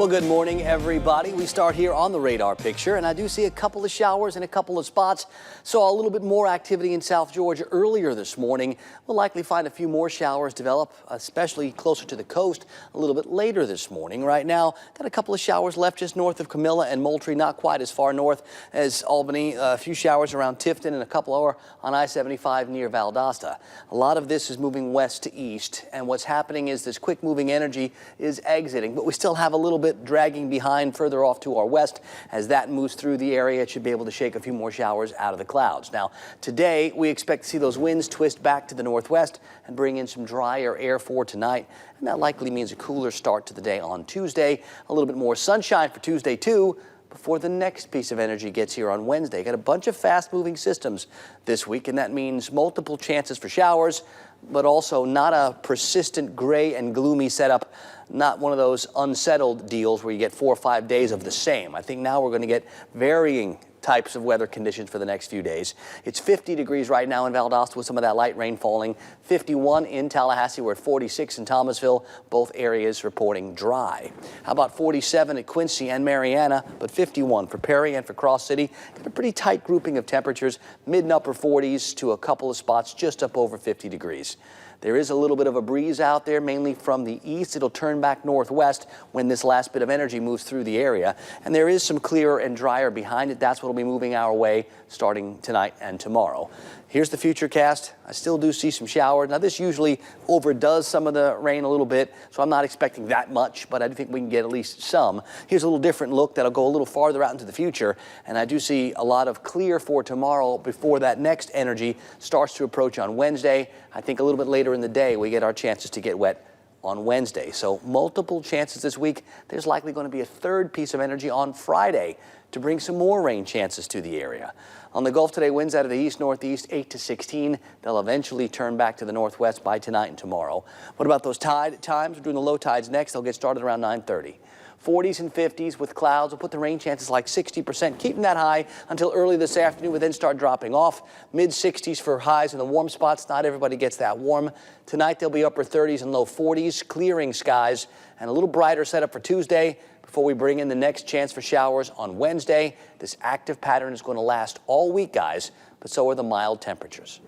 Well, good morning, everybody. We start here on the radar picture, and I do see a couple of showers in a couple of spots. Saw a little bit more activity in South Georgia earlier this morning. We'll likely find a few more showers develop, especially closer to the coast a little bit later this morning. Right now, got a couple of showers left just north of Camilla and Moultrie, not quite as far north as Albany. A few showers around Tifton and a couple over on I-75 near Valdosta. A lot of this is moving west to east, and what's happening is this quick moving energy is exiting, but we still have a little bit dragging behind further off to our west. As that moves through the area, it should be able to shake a few more showers out of the clouds. Now, today we expect to see those winds twist back to the northwest and bring in some drier air for tonight, and that likely means a cooler start to the day on Tuesday. A little bit more sunshine for Tuesday too, before the next piece of energy gets here on Wednesday. Got a bunch of fast-moving systems this week, and that means multiple chances for showers, but also not a persistent gray and gloomy setup, not one of those unsettled deals where you get 4 or 5 days of the same. I think now we're going to get varying types of weather conditions for the next few days. It's 50 degrees right now in Valdosta with some of that light rain falling. 51 in Tallahassee. We're at 46 in Thomasville. Both areas reporting dry. How about 47 at Quincy and Marianna, but 51 for Perry and for Cross City. Got a pretty tight grouping of temperatures, mid and upper 40s to a couple of spots just up over 50 degrees. There is a little bit of a breeze out there, mainly from the east. It'll turn back northwest when this last bit of energy moves through the area. And there is some clearer and drier behind it. That's what will be moving our way starting tonight and tomorrow. Here's the futurecast. I still do see some showers. Now, this usually overdoes some of the rain a little bit, so I'm not expecting that much, but I do think we can get at least some. Here's a little different look that'll go a little farther out into the future, and I do see a lot of clear for tomorrow before that next energy starts to approach on Wednesday. I think a little bit later in the day we get our chances to get wet on Wednesday. So multiple chances this week. There's likely going to be a third piece of energy on Friday to bring some more rain chances to the area. On the Gulf today, winds out of the east-northeast 8 to 16. They'll eventually turn back to the northwest by tonight and tomorrow. What about those tide times? We're doing the low tides next. They'll get started around 9:30. 40s and 50s with clouds. We'll put the rain chances like 60%, keeping that high until early this afternoon. We'll then start dropping off. Mid-60s for highs in the warm spots. Not everybody gets that warm. Tonight, there'll be upper 30s and low 40s, clearing skies, and a little brighter setup for Tuesday before we bring in the next chance for showers on Wednesday. This active pattern is going to last all week, guys, but so are the mild temperatures.